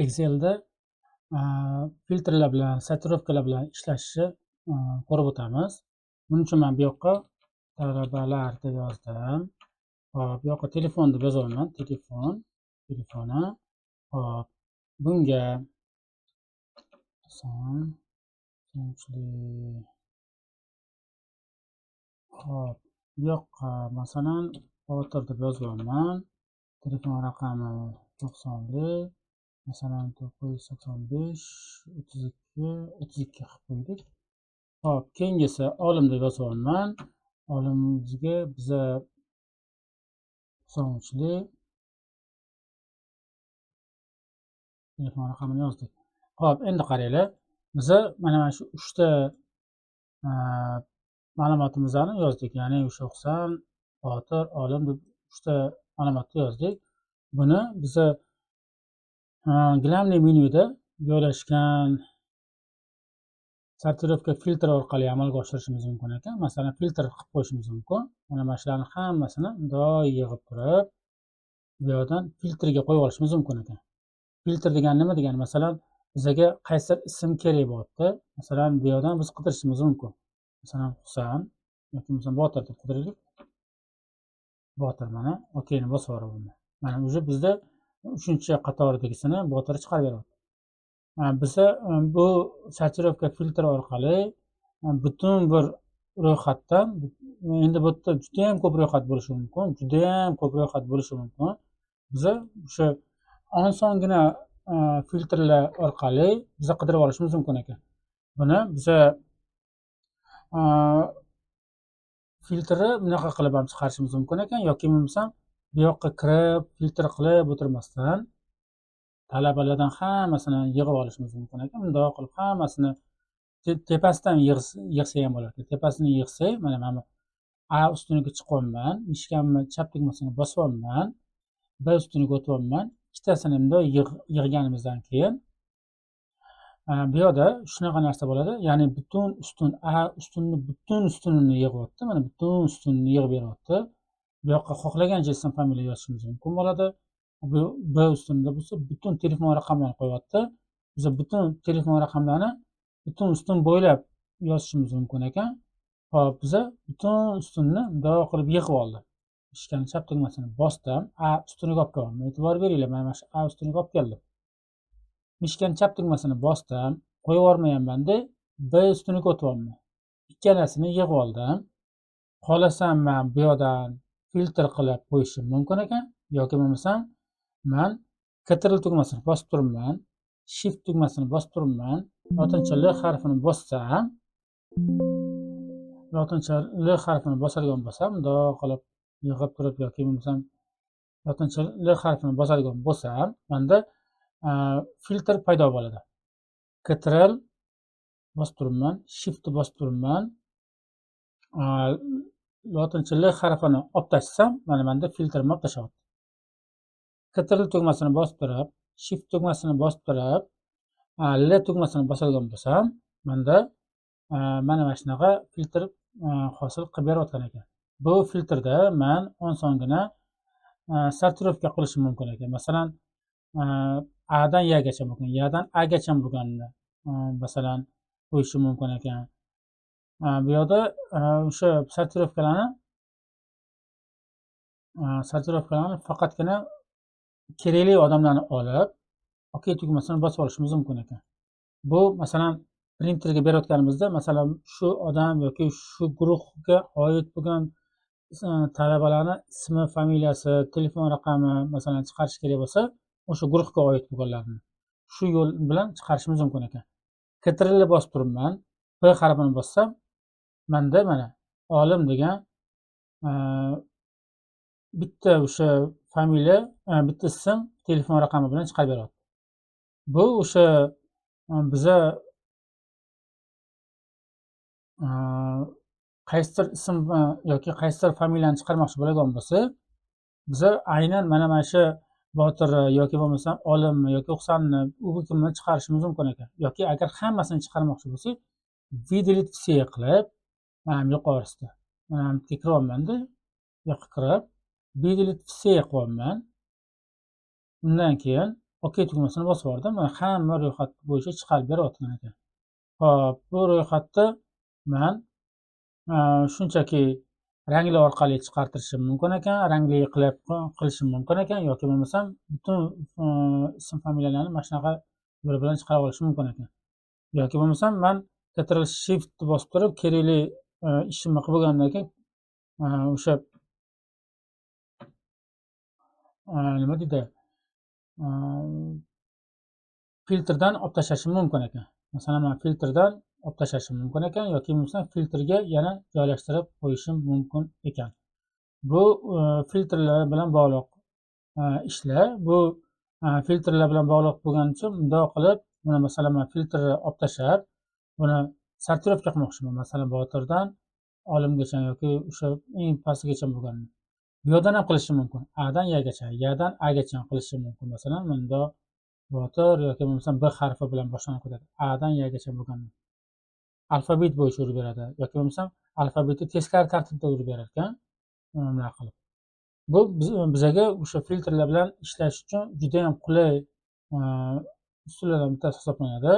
Excelda filtrlar bilan, sortirovkalar bilan ishlashni ko'rib o'tamiz. Buning uchun men bu yoqqa talabalar deb yozdim. Hop, bu yoqqa telefon deb yozaman. Telefoni. Hop, bunga hop, bu yoqqa masalan Botir deb yozyapman. Telefon raqami 90li, masalan 985 32 32 qilib qo'ydik. Hop, keyingisi olim deb yozyapman. Olimimizga biza 93li telefon raqamini yozdik. Hop, endi qaranglar. Biza mana shu 3 ta ma'lumotimizni yozdik. Ya'ni o'sha 90, Botir, olim deb 3 ta ma'lumotni yozdik. Buni biza Glamli menyuda joylashgan sortirovka filtr orqali amalga oshirishimiz mumkin ekan. Masalan, filtr qilib qo'yishimiz mumkin. Mana shularning hammasini bundoq yig'ib turib, bu yerdan filtrga qo'yib olishimiz mumkin ekan. Filtr degani nima degani? Masalan, bizga qaysi ism kerak bo'lyapti? Masalan, bu yerdan biz qidirishimiz mumkin. Masalan, Husan yoki bo'lmasa Botir deb qidiraylik. Botir mana okeyni bosib yuboraman. Mana уже bizda 3-qatordagisini Botir chiqarib beryapti. Biza bu sortirovka filtr orqali butun bir ro'yxatdan, endi bu yerda juda ham ko'p ro'yxat bo'lishi mumkin. Biza o'sha osongina filtrlar orqali biza qidirib olishimiz mumkin ekan. Buni biza filtrni bunaqa qilib ham chiqarishimiz mumkin ekan, yoki bo'lmasam bu yoqqa kirib filtr qilib o'tirmasdan talabalardan hammasini yig'ib olishimiz mumkin ekan. Bundoq qilib hammasini tepasidan yig'sa ham bo'ladi. Tepasini yig'sak, mana men A ustuniga chiqyapman, mishkamni chap tugmasini bosyapman, B ustuniga o'tyapman. Ikkitasini bundoq yig'ganimizdan keyin bu yerda shunaqa narsa bo'ladi. Ya'ni butun ustun A ustunini yig'yapti. Mana butun ustunini yig'ib beryapti. Bu yoqqa xohlagancha ism familiya yozishimiz mumkin bo'ladi. Bu B ustunida bo'lsa butun telefon raqamlarini qo'yapti. Biz butun telefon raqamlarini butun ustun bo'ylab yozishimiz mumkin ekan. Hop, biza butun ustunni bundoq qilib yig'ib oldik. Mishkani chap tugmasini bosdim. A ustuniga olib keldim. E'tibor beringlar, mana shu A ustuniga olib keldim. Mishkani chap tugmasini bosdim. Qo'yib yubormayapman-da, B ustuniga o'tyapman. Ikkalasini yig'ib oldim. Xohlasam men bu yerdan filtr qilib qo'yishim mumkin ekan, yoki bo'lmasam men Ctrl tugmasini bosib turibman, Shift tugmasini bosib turibman. Lotincha L harfini bossam, lotincha L harfini bosadigan bo'lsam, bundoq qilib yig'ib turib, yoki bo'lmasam lotincha L harfini bosadigan bo'lsam, menda filtr paydo bo'ladi. Ctrl bosib turibman, Shift bosib turibman. Lotincha L harfini olib tashlsam, mana menda filtrimni olib tashlayapti. Ctrl tugmasini bosib turib, Shift tugmasini bosib turib, L tugmasini bosadigan bo'lsam, menda mana shunaqa filtr hosil qilib berayotgan ekan. Bu filtrda men osongina sortirovka qilishim mumkin ekan. Masalan, A dan Y gacha bo'lgan, Y dan A gacha bo'lganini masalan qo'yishim mumkin ekan. Bu yerda o'sha sortirovkalarni faqatgina kerakli odamlarni olib, OK tugmasini bosib olishimiz mumkin ekan. Bu masalan printerga berayotganimizda, masalan shu odam yoki shu guruhga oid bo'lgan talabalarni ismi, familiyasi, telefon raqami masalan chiqarish kerak bo'lsa, o'sha guruhga oid bo'lganlarni shu yo'l bilan chiqarishimiz mumkin ekan. Ctrl bosib turibman, B harfini bossam, menda mana olim degan bitta o'sha familiya, bitta ism, telefon raqami bilan chiqarib beradi. Bu o'sha biza qaysidir ism yoki qaysidir familiyani chiqarmoqchi bo'lgan bo'lsa, biza aynan mana shu Botir yoki bo'lmasa olim yoki Husanni u kimni chiqarishimiz mumkin ekan. Yoki agar hammasini chiqarmoqchi bo'lsak, delete все qilib, mana yuqorisida mana kiryapman-da, yoqqa kirib delete все qilyapman. Undan keyin OK tugmasini bosib yubordim. Mana hamma ro'yxat bo'yicha chiqarib beryapti ekan. Hop, bu ro'yxatda men shunchaki rangli orqali chiqartirishim mumkin ekan, rangli qilishim mumkin ekan yoki bo'lmasam butun ism familiyalarni mana shunaqa yo'l bilan chiqarib olishim mumkin ekan. Yoki bo'lmasam men Ctrl Shift bosib turib kerakli ishimni qilib bo'lgandan keyin o'sha nima deydi, filtrdan olib tashlashim mumkin ekan. Masalan, men filtrdan olib tashlashim mumkin ekan yoki bo'lmasa filtrga yana joylashtirib qo'yishim mumkin ekan. Bu filtrlar bilan bog'liq ishlar. Bu filtrlar bilan bog'liq bo'lgani uchun bundoq qilib, buni masalan men filtrni olib tashlab, buni sortirovka qilmoqchiman. Masalan, botirdan olimgacha yoki o'sha eng pastigacha bo'lgan. Bu yerdan ham qilishim mumkin. A dan Y gacha, Y dan A gacha ham qilishim mumkin. Masalan, bunda botir yoki bo'lmasam B harfi bilan boshlanib ketadi. A dan Y gacha bo'lgan. Alfabet bo'yicha urib beradi yoki bo'lmasam alfabetni teskari tartibda urib berar ekan. Bunaqa qilib. Bu bizga o'sha filtrlar bilan ishlash uchun juda ham qulay usullardan bittasi hisoblanadi.